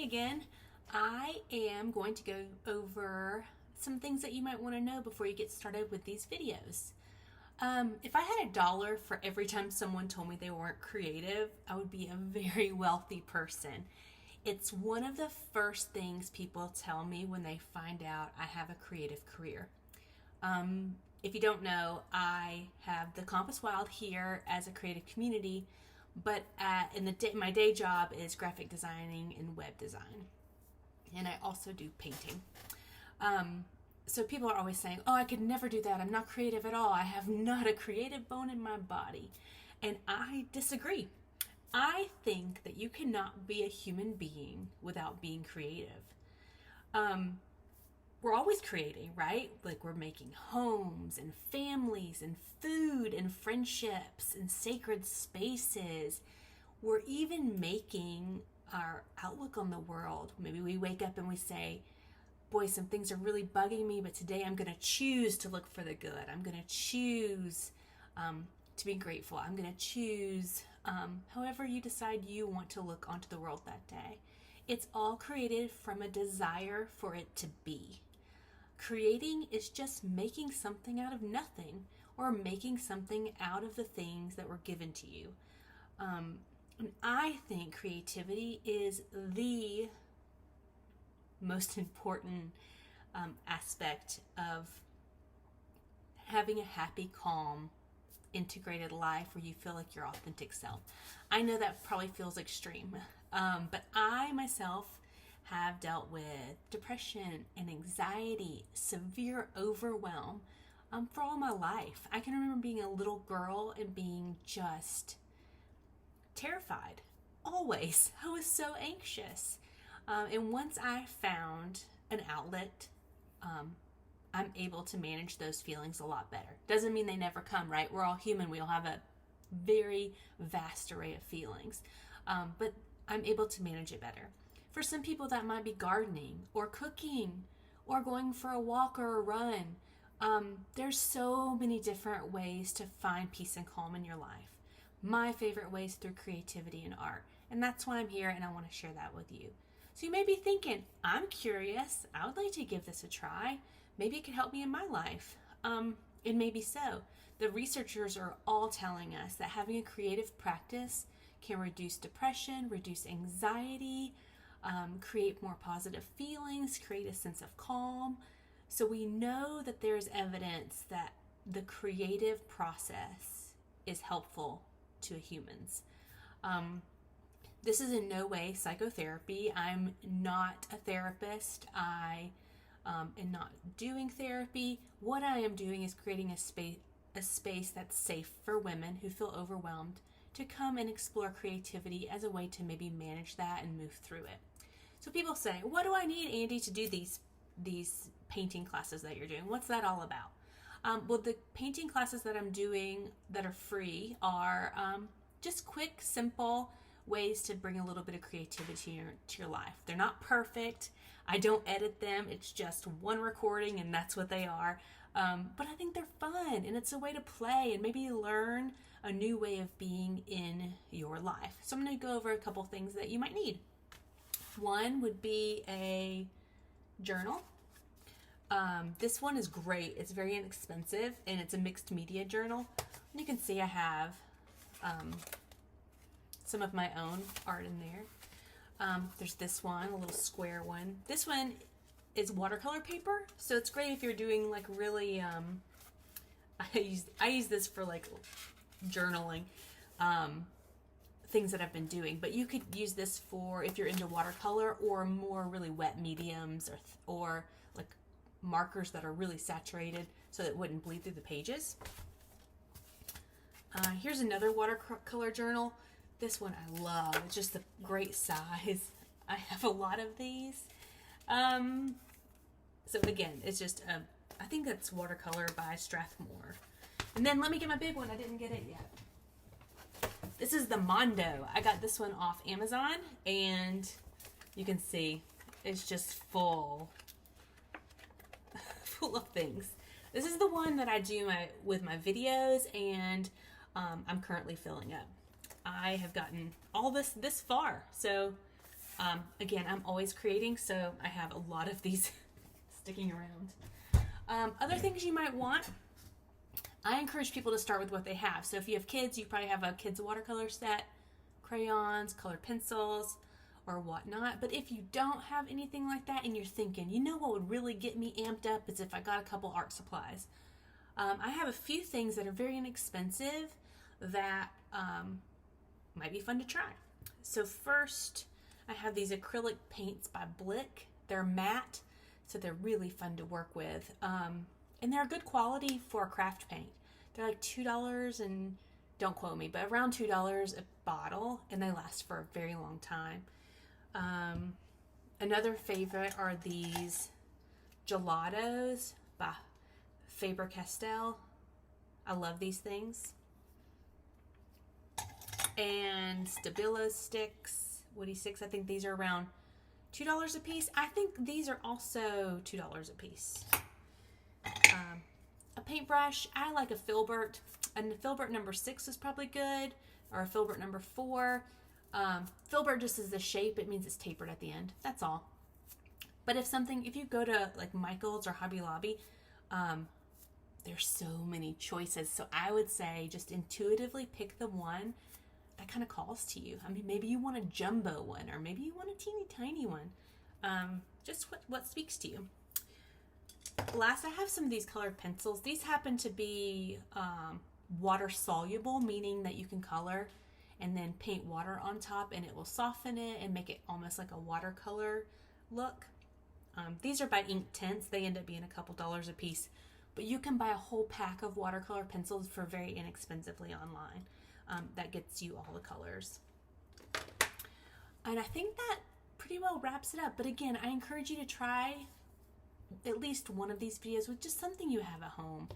again. I am going to go over some things that you might want to know before you get started with these videos. If I had $1 for every time someone told me they weren't creative, I would be a very wealthy person. It's one of the first things people tell me when they find out I have a creative career. If you don't know, I have the Compass Wild here as a creative community, but my day job is graphic designing and web design. And I also do painting. So people are always saying, oh, I could never do that. I'm not creative at all. I have not a creative bone in my body. And I disagree. I think that you cannot be a human being without being creative. We're always creating, right? Like we're making homes and families and food and friendships and sacred spaces. We're even making our outlook on the world. Maybe we wake up and we say, boy, some things are really bugging me, but today I'm going to choose to look for the good. I'm going to choose to be grateful. I'm going to choose however you decide you want to look onto the world that day. It's all created from a desire for it to be. Creating is just making something out of nothing, or making something out of the things that were given to you. And I think creativity is the most important aspect of having a happy, calm, integrated life where you feel like your authentic self. I know that probably feels extreme, but I myself have dealt with depression and anxiety, severe overwhelm for all my life. I can remember being a little girl and being just terrified. Always. I was so anxious. And once I found an outlet, I'm able to manage those feelings a lot better. Doesn't mean they never come, right? We're all human. We all have a very vast array of feelings. But I'm able to manage it better. For some people, that might be gardening or cooking or going for a walk or a run. There's so many different ways to find peace and calm in your life. My favorite way is through creativity and art. And that's why I'm here, and I want to share that with you. So you may be thinking, I'm curious. I would like to give this a try. Maybe it could help me in my life. It may be so. The researchers are all telling us that having a creative practice can reduce depression, reduce anxiety, create more positive feelings, create a sense of calm. So we know that there's evidence that the creative process is helpful to humans. This is in no way psychotherapy. I'm not a therapist. I am not doing therapy. What I am doing is creating a space that's safe for women who feel overwhelmed to come and explore creativity as a way to maybe manage that and move through it. So people say, what do I need, Andy, to do these painting classes that you're doing? What's that all about? Well, the painting classes that I'm doing that are free are just quick, simple ways to bring a little bit of creativity to your life. They're not perfect. I don't edit them. It's just one recording and that's what they are. But I think they're fun, and it's a way to play and maybe learn a new way of being in your life. So I'm going to go over a couple things that you might need. One would be a journal. This one is great. It's very inexpensive, and it's a mixed media journal. And you can see I have some of my own art in there. There's this one, a little square one. This one is watercolor paper, so it's great if you're doing like really. I use this for like journaling. Things that I've been doing, but you could use this for if you're into watercolor or more really wet mediums or like markers that are really saturated so that it wouldn't bleed through the pages. Here's another watercolor journal. This one I love. It's just a great size. I have a lot of these. So again, it's just I think that's watercolor by Strathmore. And then let me get my big one. I didn't get it yet. This is the Mondo. I got this one off Amazon, and you can see it's just full of things. This is the one that I do with my videos, and I'm currently filling up. I have gotten all this far, so Again, I'm always creating, so I have a lot of these sticking around. Other things you might want, I encourage people to start with what they have. So if you have kids, you probably have a kids watercolor set, crayons, colored pencils, or whatnot. But if you don't have anything like that and you're thinking, you know what would really get me amped up is if I got a couple art supplies. I have a few things that are very inexpensive that might be fun to try. So first, I have these acrylic paints by Blick. They're matte, so they're really fun to work with. And they're good quality for craft paint. They're like $2 and, don't quote me, but around $2 a bottle, and they last for a very long time. Another favorite are these gelatos by Faber-Castell. I love these things. And Stabilo sticks, woody sticks. I think these are around $2 a piece. I think these are also $2 a piece. A paintbrush, I like a Filbert, and the Filbert number 6 is probably good, or a Filbert number 4. Filbert just is the shape, it means it's tapered at the end. That's all. But if you go to like Michael's or Hobby Lobby, there's so many choices. So I would say just intuitively pick the one that kind of calls to you. I mean, maybe you want a jumbo one, or maybe you want a teeny tiny one. Just what speaks to you. Last, I have some of these colored pencils. These happen to be water soluble, meaning that you can color and then paint water on top and it will soften it and make it almost like a watercolor look. These are by Ink Tints. They end up being a couple dollars a piece, but you can buy a whole pack of watercolor pencils for very inexpensively online. That gets you all the colors. And I think that pretty well wraps it up. But again, I encourage you to try at least one of these videos with just something you have at home.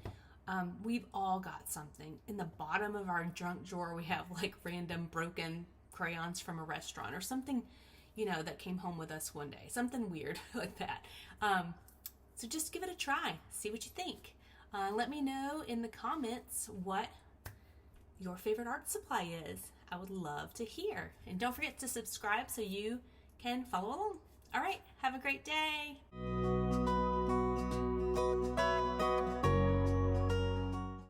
We've all got something. In the bottom of our junk drawer, we have like random broken crayons from a restaurant or something, that came home with us one day. Something weird like that. So just give it a try. See what you think. Let me know in the comments what your favorite art supply is. I would love to hear. And don't forget to subscribe so you can follow along. All right, have a great day.